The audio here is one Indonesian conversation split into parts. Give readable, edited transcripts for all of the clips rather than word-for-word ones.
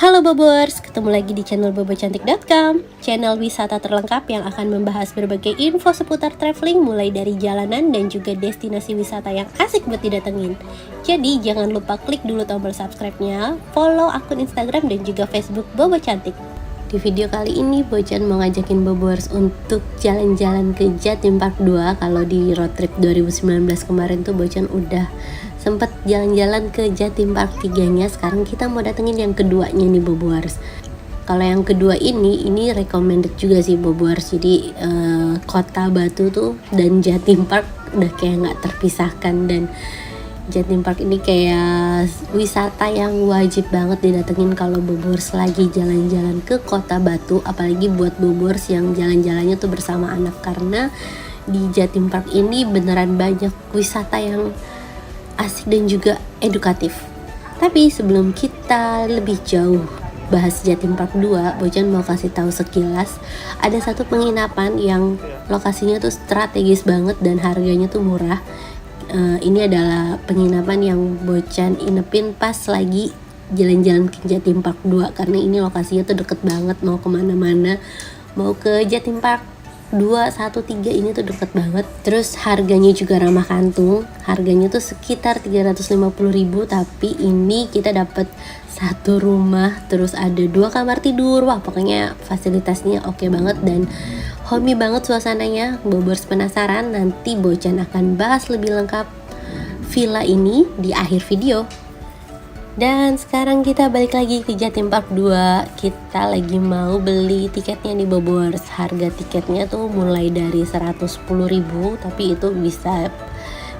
Halo Bobers, ketemu lagi di channel bobocantik.com, channel wisata terlengkap yang akan membahas berbagai info seputar traveling mulai dari jalanan dan juga destinasi wisata yang asik buat didatengin. Jadi jangan lupa klik dulu tombol subscribe-nya, follow akun Instagram dan juga Facebook Bobo Cantik. Di video kali ini Bocan mau ngajakin Bobers untuk jalan-jalan ke Jatim Park 2. Kalau di road trip 2019 kemarin tuh Bocan udah sempet jalan-jalan ke Jatim Park 3-nya. Sekarang kita mau datengin yang keduanya nih Bobers. Kalau yang kedua ini recommended juga sih Bobers. Jadi Kota Batu tuh dan Jatim Park udah kayak nggak terpisahkan, dan Jatim Park ini kayak wisata yang wajib banget didatengin kalau Bobers lagi jalan-jalan ke Kota Batu, apalagi buat Bobers yang jalan-jalannya tuh bersama anak, karena di Jatim Park ini beneran banyak wisata yang asik dan juga edukatif. Tapi sebelum kita lebih jauh bahas Jatim Park 2, Bocan mau kasih tahu sekilas ada satu penginapan yang lokasinya tuh strategis banget dan harganya tuh murah. Ini adalah penginapan yang Bocan inepin pas lagi jalan-jalan ke Jatim Park 2, karena ini lokasinya tuh deket banget, mau kemana-mana, mau ke Jatim Park 213 ini tuh deket banget. Terus harganya juga ramah kantung, harganya tuh sekitar 350.000, tapi ini kita dapat satu rumah, terus ada 2 kamar tidur. Wah, pokoknya fasilitasnya oke banget dan homey banget suasananya. Bobers penasaran? Nanti Bocan akan bahas lebih lengkap villa ini di akhir video. Dan sekarang kita balik lagi ke Jatim Park 2. Kita lagi mau beli tiketnya nih Bobers. Harga tiketnya tuh mulai dari 110.000, tapi itu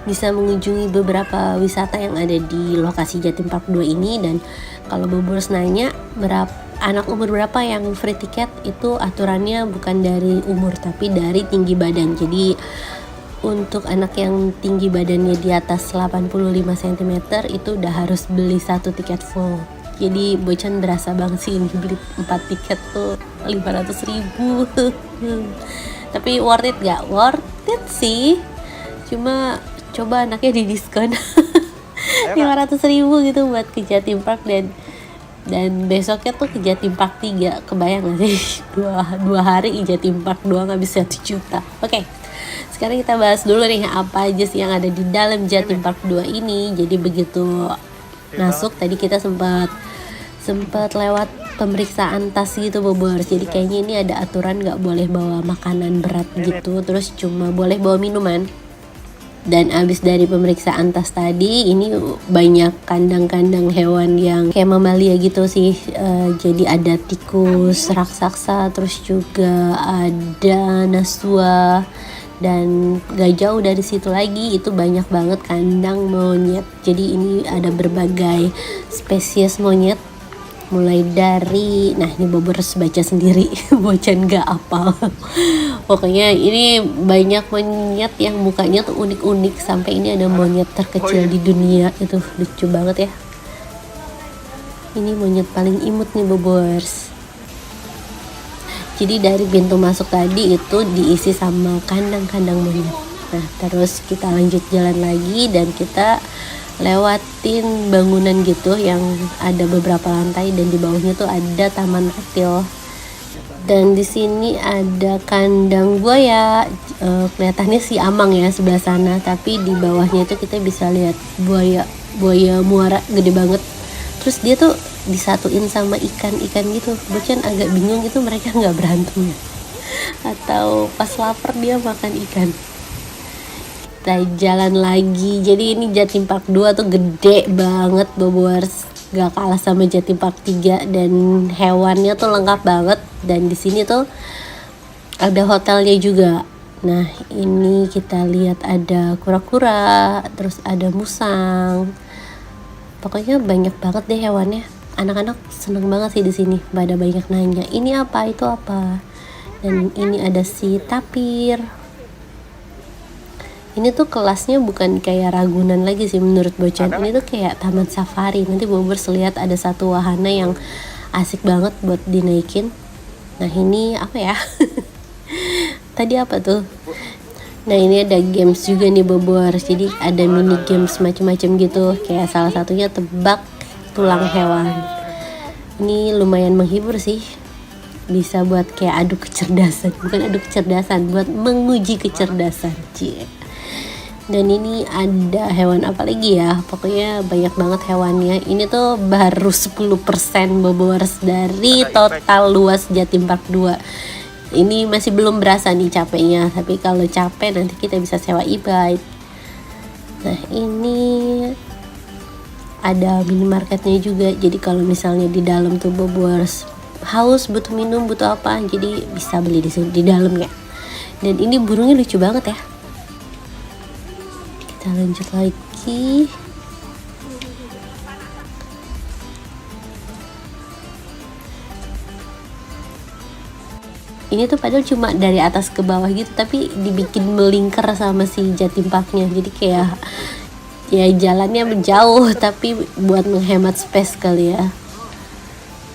bisa mengunjungi beberapa wisata yang ada di lokasi Jatim Park 2 ini. Dan kalau Bobers nanya anak umur berapa yang free tiket, itu aturannya bukan dari umur tapi dari tinggi badan. Jadi untuk anak yang tinggi badannya di atas 85 cm itu udah harus beli satu tiket full. Jadi Bocan berasa banget sih ini beli 4 tiket tuh 500.000. Tapi worth it gak? Worth it sih, cuma coba anaknya di diskon 500.000 gitu buat ke Jatim Park, dan besoknya tuh ke Jatim Park 3. Kebayang gak sih dua hari di Jatim Park 2 ngabis 1 juta. Oke. Sekarang kita bahas dulu nih apa aja sih yang ada di dalam Jatim Park 2 ini. Jadi begitu masuk tadi kita sempat lewat pemeriksaan tas gitu Bobers. Jadi kayaknya ini ada aturan nggak boleh bawa makanan berat gitu, terus cuma boleh bawa minuman. Dan abis dari pemeriksaan tas tadi, ini banyak kandang-kandang hewan yang kayak mamalia gitu sih. Jadi ada tikus raksasa, terus juga ada nasua. Dan gak jauh dari situ lagi itu banyak banget kandang monyet. Jadi ini ada berbagai spesies monyet, mulai dari, nah ini Bobers baca sendiri, Bocan gak apal. Pokoknya ini banyak monyet yang mukanya tuh unik-unik, sampai ini ada monyet terkecil di dunia, itu lucu banget ya. Ini monyet paling imut nih Bobers. Jadi dari pintu masuk tadi itu diisi sama kandang-kandang monyet. Nah terus kita lanjut jalan lagi dan kita lewatin bangunan gitu yang ada beberapa lantai, dan di bawahnya tuh ada taman reptil. Dan di sini ada kandang buaya. Kelihatannya si Amang ya sebelah sana, tapi di bawahnya itu kita bisa lihat buaya muara gede banget. Terus dia tuh disatuin sama ikan-ikan gitu. Bocan agak bingung itu mereka nggak berantem atau pas lapar dia makan ikan. Kita jalan lagi. Jadi ini Jatim Park 2 tuh gede banget Bobers, gak kalah sama Jatim Park 3, dan hewannya tuh lengkap banget. Dan di sini tuh ada hotelnya juga. Nah ini kita lihat ada kura-kura, terus ada musang. Pokoknya banyak banget deh hewannya. Anak-anak seneng banget sih di sini. Pada banyak nanya, ini apa, itu apa. Dan ini ada si tapir. Ini tuh kelasnya bukan kayak Ragunan lagi sih menurut Bocan. Ini tuh kayak taman safari. Nanti Bobers lihat ada satu wahana yang asik banget buat dinaikin. Nah ini apa ya? Tadi apa tuh? Nah ini ada games juga nih Bobers. Jadi ada mini games macam-macam gitu. Kayak salah satunya tebak tulang hewan. Ini lumayan menghibur sih, bisa buat kayak adu kecerdasan, bukan adu kecerdasan, buat menguji kecerdasan. Cie. Dan ini ada hewan apa lagi ya, pokoknya banyak banget hewannya. Ini tuh baru 10% Bobowers dari total luas Jatim Park 2. Ini masih belum berasa nih capeknya, tapi kalau capek nanti kita bisa sewa e-bike. Nah ini ada minimarketnya juga, jadi kalau misalnya di dalam tuh Bobowers haus, butuh minum, butuh apa, jadi bisa beli di sini di dalam ya. Dan ini burungnya lucu banget ya. Kita lanjut lagi. Ini tuh padahal cuma dari atas ke bawah gitu, tapi dibikin melingkar sama si Jatim Parknya, jadi kayak ya jalannya menjauh tapi buat menghemat space kali ya.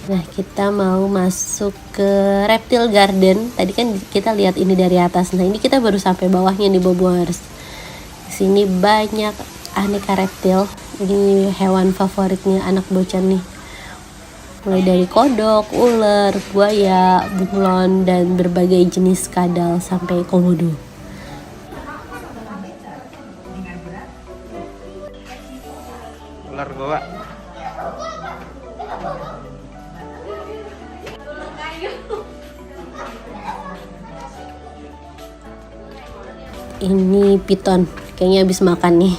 Nah kita mau masuk ke Reptile Garden. Tadi kan kita lihat ini dari atas. Nah ini kita baru sampai bawahnya nih Bobowers. Di sini banyak aneka reptil. Ini hewan favoritnya anak bocah nih. Mulai dari kodok, ular, buaya, bunglon, dan berbagai jenis kadal sampai komodo. Ular goa. Ini piton, kayaknya habis makan nih.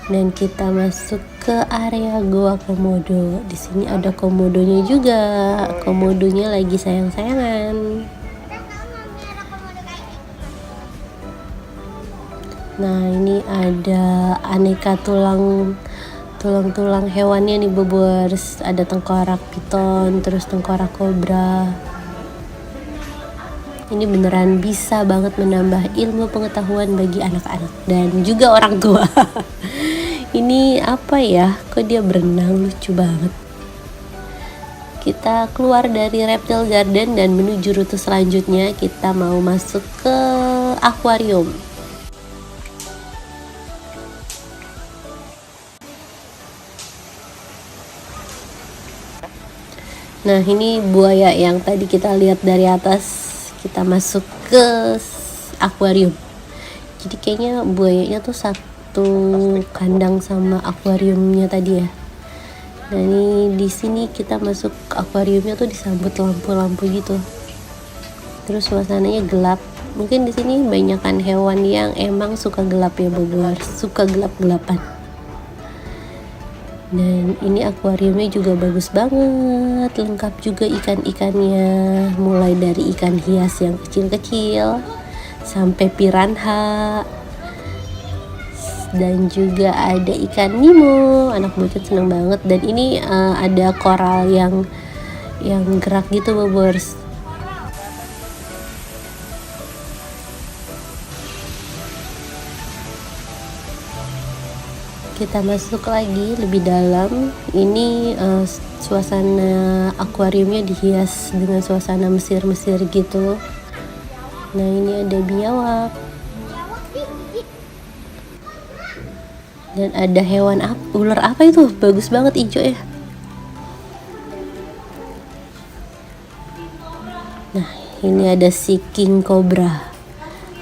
Dan kita masuk ke area goa komodo. Di sini ada komodonya juga. Komodonya lagi sayang-sayangan. Nah ini ada aneka tulang hewannya nih Bobowers. Ada tengkorak piton, terus tengkorak kobra. Ini beneran bisa banget menambah ilmu pengetahuan bagi anak-anak dan juga orang tua. Ini apa ya, kok dia berenang, lucu banget. Kita keluar dari Reptile Garden dan menuju rute selanjutnya. Kita mau masuk ke akuarium. Nah ini buaya yang tadi kita lihat dari atas. Kita masuk ke akuarium. Jadi kayaknya buayanya tuh satu kandang sama akuariumnya tadi ya. Nah ini di sini kita masuk akuariumnya tuh disambut lampu-lampu gitu. Terus suasananya gelap. Mungkin di sini banyakan hewan yang emang suka gelap ya Bobowers, suka gelap-gelapan. Dan ini akuariumnya juga bagus banget, lengkap juga ikan-ikannya, mulai dari ikan hias yang kecil-kecil sampai piranha, dan juga ada ikan Nemo. Anak bocah seneng banget. Dan ini ada koral yang gerak gitu Bobowers. Kita masuk lagi lebih dalam. Ini suasana akuariumnya dihias dengan suasana Mesir-Mesir gitu. Nah ini ada biawak. Dan ada hewan ular apa itu? Bagus banget hijau ya. Nah ini ada si king cobra,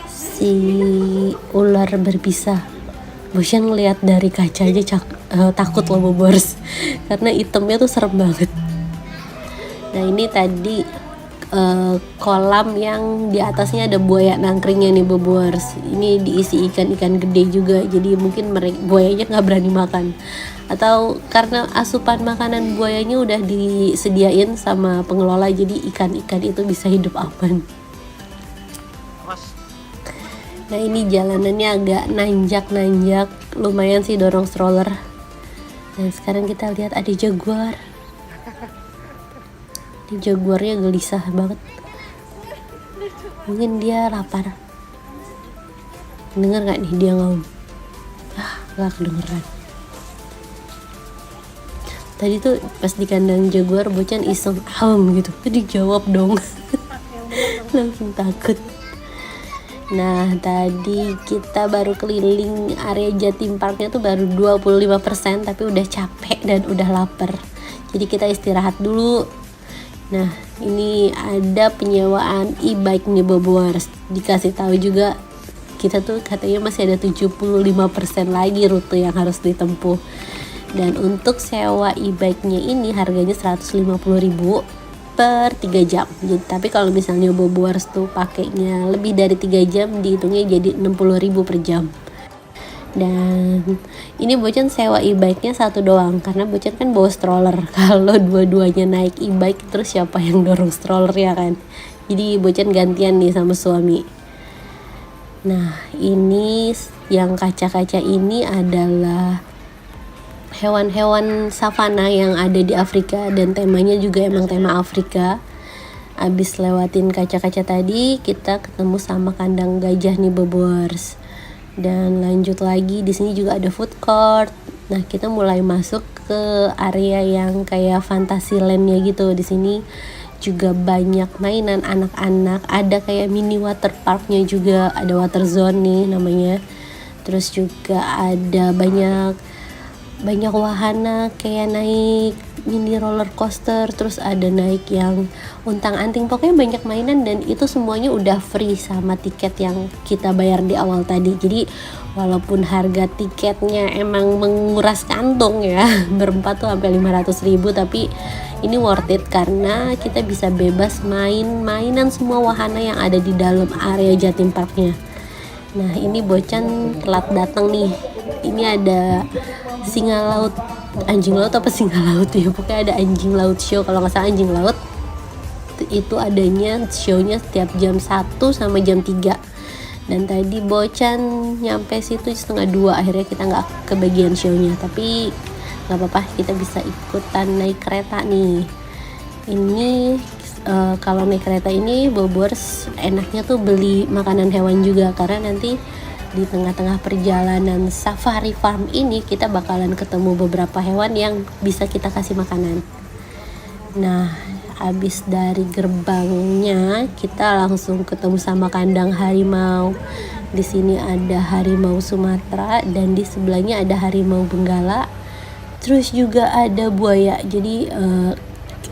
si ular berbisa. Bosnya ngeliat dari kaca aja takut loh Bobowers, karena itemnya tuh serem banget. Nah ini tadi kolam yang di atasnya ada buaya nangkringnya nih Bobowers. Ini diisi ikan-ikan gede juga, jadi mungkin buayanya nggak berani makan, atau karena asupan makanan buayanya udah disediain sama pengelola, jadi ikan-ikan itu bisa hidup aman. Nah ini jalanannya agak nanjak, lumayan sih dorong stroller. Dan sekarang kita lihat ada jaguar. Ini jaguarnya gelisah banget. Mungkin dia lapar. Dengar gak nih dia ngaum? Gak kedengeran. Tadi tuh pas di kandang jaguar Bocan iseng gitu. Dijawab dong. Langsung takut. Nah tadi kita baru keliling area Jatim Parknya tuh baru 25%, tapi udah capek dan udah lapar. Jadi kita istirahat dulu. Nah, ini ada penyewaan e-bike nih Bobowers. Dikasih tahu juga kita tuh katanya masih ada 75% lagi rute yang harus ditempuh. Dan untuk sewa e-bike-nya ini harganya 150.000 per 3 jam. Jadi, tapi kalau misalnya Bobowers tuh pakainya lebih dari 3 jam dihitungnya jadi 60.000 per jam. Dan ini Bocan sewa e-bike-nya satu doang karena Bocan kan bawa stroller. Kalau dua-duanya naik e-bike terus siapa yang dorong stroller ya kan. Jadi Bocan gantian nih sama suami. Nah, ini yang kaca-kaca ini adalah hewan-hewan savana yang ada di Afrika dan temanya juga emang tema Afrika. Abis lewatin kaca-kaca tadi, kita ketemu sama kandang gajah nih Bobowers. Dan lanjut lagi di sini juga ada food court. Nah, kita mulai masuk ke area yang kayak Fantasyland-nya gitu. Di sini juga banyak mainan anak-anak. Ada kayak mini water park-nya juga, ada water zone nih namanya. Terus juga ada banyak wahana kayak naik mini roller coaster, terus ada naik yang untang-anting, pokoknya banyak mainan dan itu semuanya udah free sama tiket yang kita bayar di awal tadi. Jadi walaupun harga tiketnya emang menguras kantong ya, berempat tuh sampai 500.000, tapi ini worth it karena kita bisa bebas mainan semua wahana yang ada di dalam area Jatim Parknya. Nah, ini Bocan telat datang nih. Ini ada anjing laut apa singa laut ya, pokoknya ada anjing laut show kalau nggak salah. Anjing laut itu adanya show-nya setiap jam 1 sama jam 3. Dan tadi Bocan nyampe situ 1:30, akhirnya kita nggak kebagian show-nya, tapi nggak apa-apa, kita bisa ikutan naik kereta nih. Ini kalau naik kereta ini Bobowers enaknya tuh beli makanan hewan juga, karena nanti di tengah-tengah perjalanan safari farm ini kita bakalan ketemu beberapa hewan yang bisa kita kasih makanan. Nah, habis dari gerbangnya kita langsung ketemu sama kandang harimau. Di sini ada harimau Sumatera dan di sebelahnya ada harimau Benggala. Terus juga ada buaya. Jadi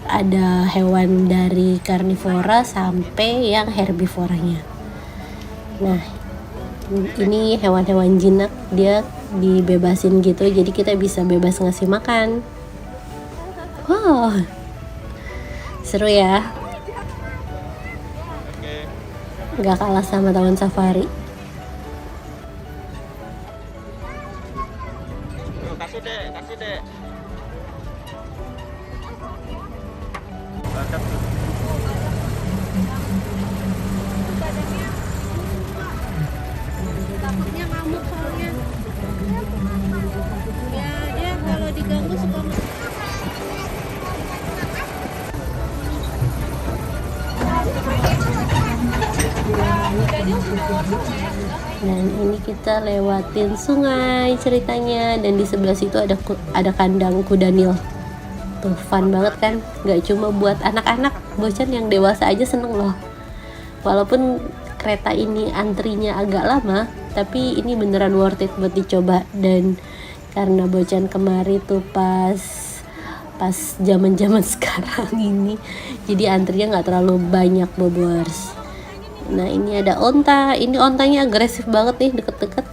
ada hewan dari karnivora sampai yang herbivoranya. Nah, ini hewan-hewan jinak, dia dibebasin gitu, jadi kita bisa bebas ngasih makan. Wow, seru ya, gak kalah sama taman safari. Kasih dek. Takutnya ngamuk soalnya. Ya, dia kalau diganggu suka. Dan ini kita lewatin sungai ceritanya, dan di sebelah situ ada kandang kuda Nil. Tuh fun banget kan, nggak cuma buat anak-anak, Bocan yang dewasa aja seneng loh. Walaupun kereta ini antrinya agak lama, tapi ini beneran worth it buat dicoba. Dan karena Bocan kemari tuh pas zaman sekarang ini, jadi antrinya nggak terlalu banyak Bobowers. Nah, ini ada onta. Ini ontanya agresif banget nih, deket-deket.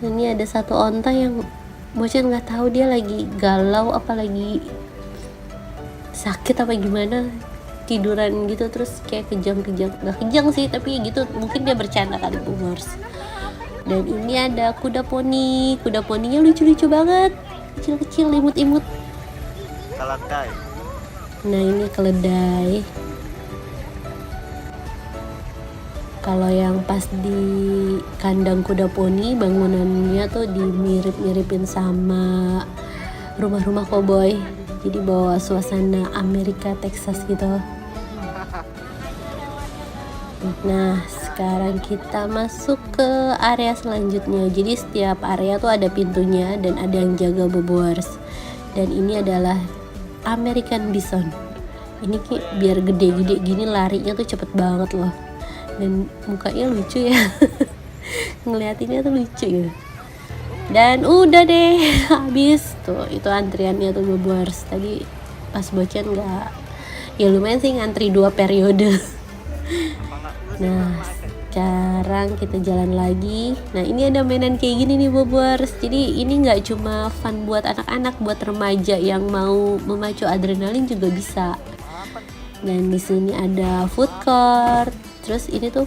Ini ada satu onta yang Bocan nggak tahu dia lagi galau apa lagi sakit apa gimana, tiduran gitu terus kayak kejang-kejang. Nggak kejang sih, tapi gitu mungkin dia bercanda kali Bobowers. Dan ini ada kuda poni. Kuda poninya lucu-lucu banget, kecil-kecil, imut-imut. Keledai. Nah, ini keledai. Kalau yang pas di kandang kuda poni, bangunannya tuh dimirip-miripin sama rumah-rumah koboi. Jadi bawa suasana Amerika, Texas gitu. Nah, sekarang kita masuk ke area selanjutnya. Jadi setiap area tuh ada pintunya dan ada yang jaga Bobowers. Dan ini adalah American Bison. Ini biar gede-gede gini larinya tuh cepet banget loh. Dan mukanya lucu ya. Ngeliatinnya tuh lucu ya. Dan udah deh habis tuh, itu antriannya tuh Bobowers. Tadi pas Bocan nggak, ya lumayan sih ngantri 2 periode. Nah sekarang kita jalan lagi. Nah ini ada mainan kayak gini nih Bobors. Jadi ini nggak cuma fun buat anak-anak, buat remaja yang mau memacu adrenalin juga bisa. Dan di sini ada food court. Terus ini tuh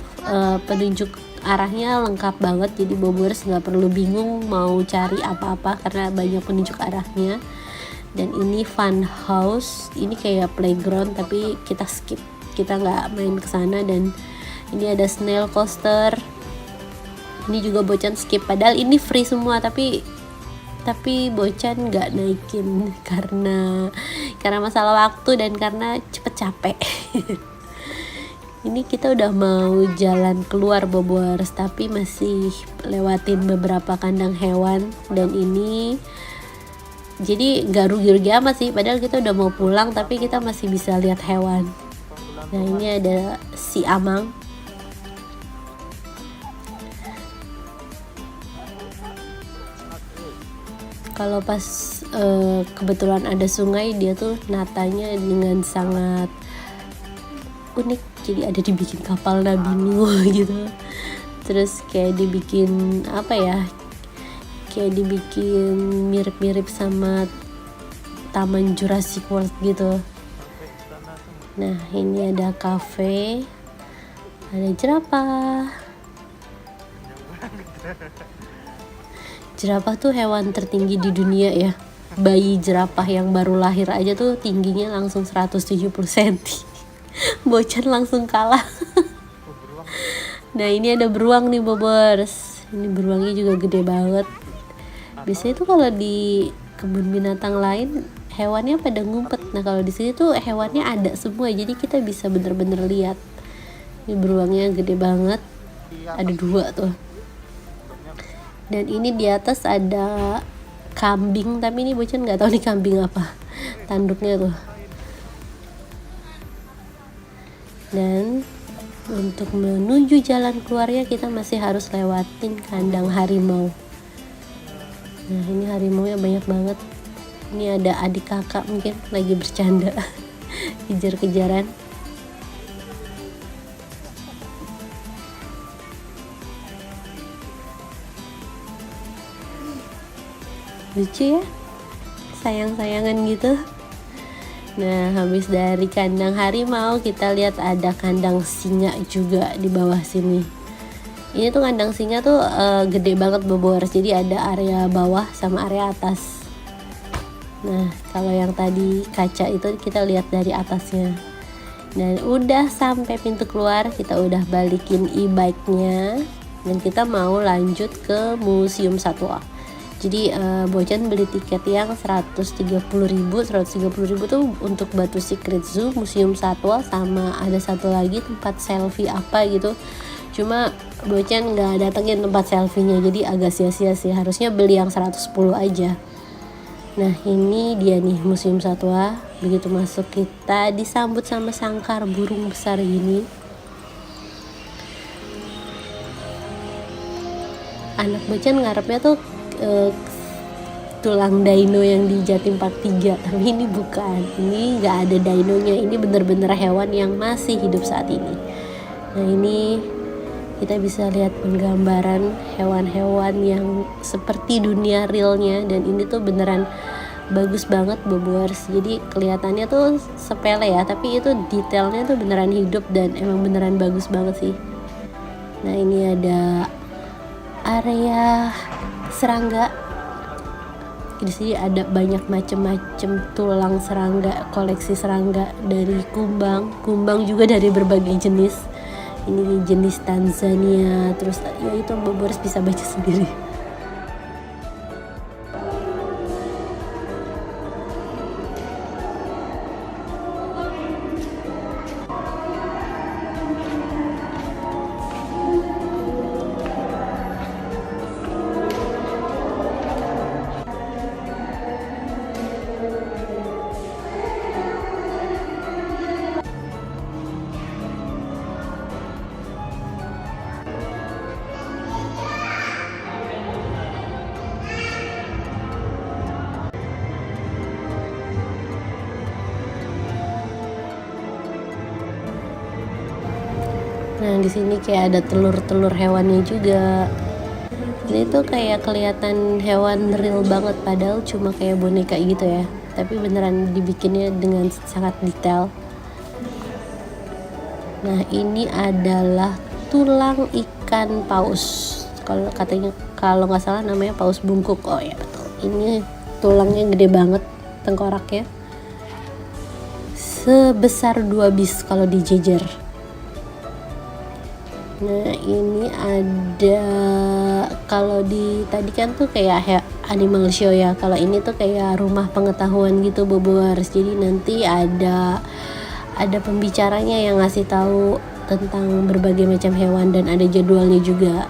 penunjuk arahnya lengkap banget. Jadi Bobors nggak perlu bingung mau cari apa-apa karena banyak penunjuk arahnya. Dan ini fun house. Ini kayak playground tapi kita skip. Kita nggak main ke sana. Dan ini ada snail coaster. Ini juga Bocan skip. Padahal ini free semua, tapi Bocan nggak naikin karena masalah waktu dan karena cepet capek. Ini kita udah mau jalan keluar Bobors, tapi masih lewatin beberapa kandang hewan. Dan ini jadi nggak rugi-rugi amat sih. Padahal kita udah mau pulang, tapi kita masih bisa lihat hewan. Nah ini ada si Amang. Kalau pas kebetulan ada sungai, dia tuh natanya dengan sangat unik. Jadi ada dibikin kapal Nabi Nuh gitu. Terus kayak dibikin apa ya, kayak dibikin mirip-mirip sama Taman Jurassic World gitu. Nah ini ada cafe, ada jerapah. Jerapah tuh hewan tertinggi di dunia ya. Bayi jerapah yang baru lahir aja tuh tingginya langsung 170 cm. Bocan langsung kalah. Nah ini ada beruang nih Bobors. Ini beruangnya juga gede banget. Biasanya tuh kalau di kebun binatang lain hewannya pada ngumpet. Nah kalau di sini tuh hewannya ada semua, jadi kita bisa bener-bener lihat. Ini beruangnya gede banget. Ada 2 tuh. Dan ini di atas ada kambing, tapi ini Bocan nggak tahu nih kambing apa, tanduknya tuh. Dan untuk menuju jalan keluarnya kita masih harus lewatin kandang harimau. Nah ini harimaunya banyak banget. Ini ada adik kakak mungkin lagi bercanda kejar-kejaran. Lucu ya, sayang-sayangan gitu. Nah habis dari kandang harimau kita lihat ada kandang singa juga di bawah sini. Ini tuh kandang singa tuh gede banget Bobors. Jadi ada area bawah sama area atas. Nah kalau yang tadi kaca itu kita lihat dari atasnya. Dan udah sampai pintu keluar, kita udah balikin e-bike-nya dan kita mau lanjut ke Museum Satwa. Jadi Bocan beli tiket yang 130.000 tuh untuk Batu Secret Zoo, Museum Satwa, sama ada satu lagi tempat selfie apa gitu. Cuma Bocan nggak datengin tempat selfie-nya, jadi agak sia-sia sih. Harusnya beli yang 110 aja. Nah ini dia nih Museum Satwa. Begitu masuk kita disambut sama sangkar burung besar gini. Anak Bocan ngarepnya tuh tulang dino yang di Jatim Park 3, tapi ini bukan. Ini nggak ada dinonya. Ini bener-bener hewan yang masih hidup saat ini. Nah ini kita bisa lihat penggambaran hewan-hewan yang seperti dunia realnya, dan ini tuh beneran bagus banget Bobors. Jadi kelihatannya tuh sepele ya, tapi itu detailnya tuh beneran hidup dan emang beneran bagus banget sih. Nah ini ada area serangga. Di sini ada banyak macam-macam tulang serangga, koleksi serangga dari kumbang juga dari berbagai jenis. Ini jenis Tanzania, terus ya itu Bobors bisa baca sendiri. Nah, di sini kayak ada telur-telur hewannya juga. Ini tuh kayak kelihatan hewan real banget, padahal cuma kayak boneka gitu ya. Tapi beneran dibikinnya dengan sangat detail. Nah, ini adalah tulang ikan paus. Kalau katanya, kalau nggak salah namanya paus bungkuk. Oh ya betul. Ini tulangnya gede banget, tengkoraknya. Sebesar 2 bis kalau dijejer. Nah, ini ada, kalau di tadi kan tuh kayak animal show ya. Kalau ini tuh kayak rumah pengetahuan gitu, Bobors. Jadi nanti ada pembicaranya yang ngasih tahu tentang berbagai macam hewan dan ada jadwalnya juga.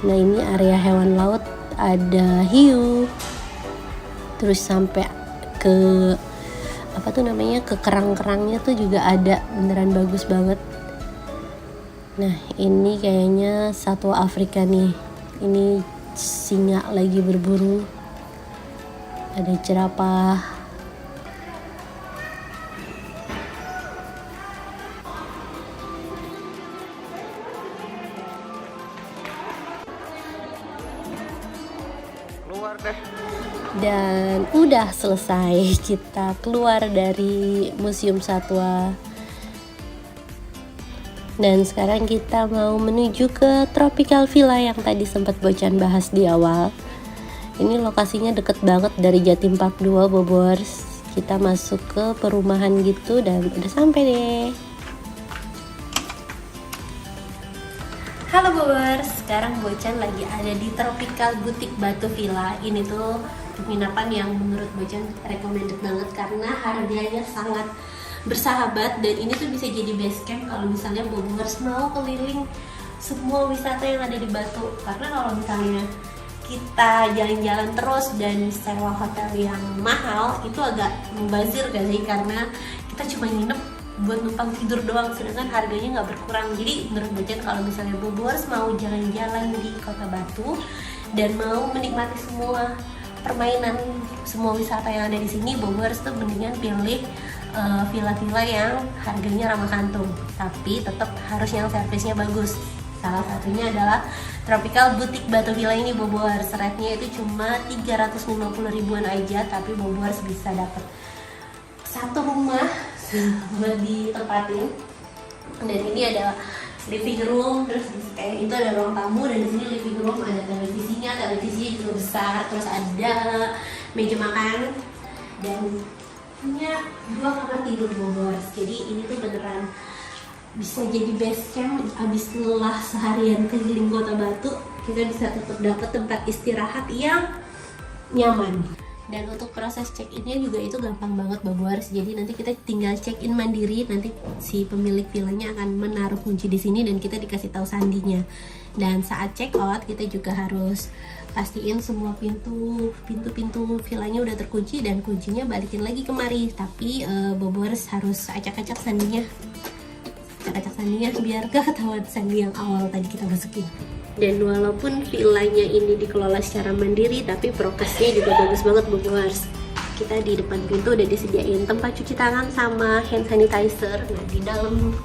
Nah, ini area hewan laut, ada hiu. Terus sampai ke apa tuh namanya, ke kerang-kerangnya tuh juga ada, beneran bagus banget. Nah, ini kayaknya satwa Afrika nih. Ini singa lagi berburu. Ada jerapah. Keluar deh. Dan udah selesai, kita keluar dari Museum Satwa. Dan sekarang kita mau menuju ke Tropical Villa yang tadi sempat Bocan bahas di awal. Ini lokasinya deket banget dari Jatim Park 2, Bobors. Kita masuk ke perumahan gitu dan udah sampai deh. Halo Bobors, sekarang Bocan lagi ada di Tropical Boutique Batu Villa. Ini tuh penginapan yang menurut Bocan recommended banget karena harganya sangat bersahabat, dan ini tuh bisa jadi base camp kalau misalnya Bobors mau keliling semua wisata yang ada di Batu. Karena kalau misalnya kita jalan-jalan terus dan sewa hotel yang mahal, itu agak membazir gak sih, karena kita cuma nginep buat numpang tidur doang, sedangkan harganya nggak berkurang. Jadi menurut Bocan kalau misalnya Bobors mau jalan-jalan di Kota Batu dan mau menikmati semua permainan, semua wisata yang ada di sini, Bobors tuh mendingan pilih villa-villa yang harganya ramah kantong, tapi tetap harus yang servisnya bagus. Salah satunya adalah Tropical Boutique Batu Villa ini, Bobors. Rate-nya itu cuma 350 ribuan aja, tapi Bobors bisa dapat satu rumah buat ditempatin. Dan ini ada living room, terus kayak itu ada ruang tamu, dan di sini living room ada televisinya juga besar, terus ada meja makan dan punya 2 kamar tidur, Bobors. Jadi ini tuh beneran bisa jadi base camp. Abis lelah seharian keliling Kota Batu, kita bisa tetap dapat tempat istirahat yang nyaman. Dan untuk proses check-innya juga itu gampang banget, Bobors. Jadi nanti kita tinggal check-in mandiri, nanti si pemilik villanya akan menaruh kunci di sini dan kita dikasih tahu sandinya. Dan saat check out kita juga harus pastiin semua pintu villanya udah terkunci dan kuncinya balikin lagi kemari. Tapi Bobors harus acak-acak sandinya biar gak ketahuan sandi yang awal tadi kita masukin. Dan walaupun villanya ini dikelola secara mandiri, tapi prokesnya juga bagus banget, Bobors. Kita di depan pintu udah disediain tempat cuci tangan sama hand sanitizer. Nah, di dalam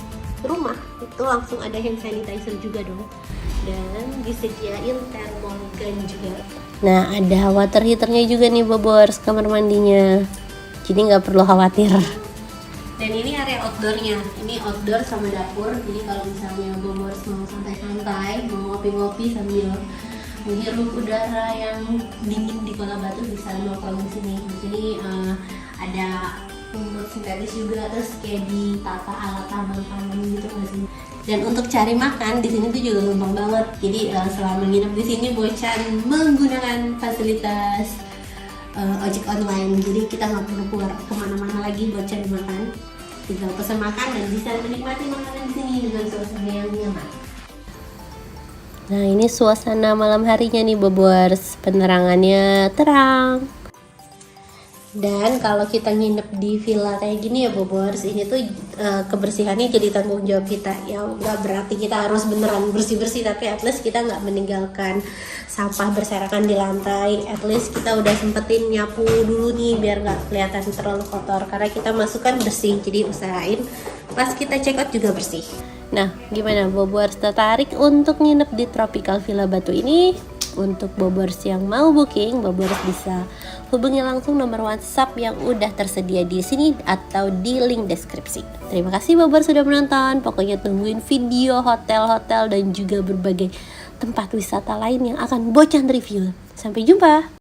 rumah itu langsung ada hand sanitizer juga dong. Dan disediain thermal gun juga. Nah, ada water heaternya juga nih, Bobors, kamar mandinya. Jadi nggak perlu khawatir. Dan ini area outdoornya, ini outdoor sama dapur. Jadi kalau misalnya Bobors mau santai-santai, mau ngopi-ngopi sambil menghirup udara yang dingin di Kota Batu, bisa nongkrong di sini. Di sini ada rumput sintetis juga, terus kayak ditata ala taman-taman gitu nggak sih. Dan untuk cari makan di sini tuh juga gampang banget. Jadi selama nginep di sini Bocan menggunakan fasilitas ojek online. Jadi kita nggak perlu keluar kemana-mana lagi buat cari makan. Tinggal pesan makan dan bisa menikmati makanan di sini dengan suasana yang nyaman. Nah, ini suasana malam harinya nih, Bobors. Penerangannya terang. Dan kalau kita nginep di villa kayak gini ya, Bobors, ini tuh kebersihannya jadi tanggung jawab kita. Ya nggak berarti kita harus beneran bersih-bersih, tapi at least kita nggak meninggalkan sampah berserakan di lantai. At least kita udah sempetin nyapu dulu nih biar nggak kelihatan terlalu kotor, karena kita masukkan bersih. Jadi usahain pas kita check out juga bersih. Nah, gimana Bobors, tertarik untuk nginep di Tropical Villa Batu ini? Untuk Bobors yang mau booking, Bobors bisa hubungi langsung nomor WhatsApp yang udah tersedia di sini atau di link deskripsi. Terima kasih Bobors sudah menonton. Pokoknya tungguin video hotel-hotel dan juga berbagai tempat wisata lain yang akan Bocan review. Sampai jumpa.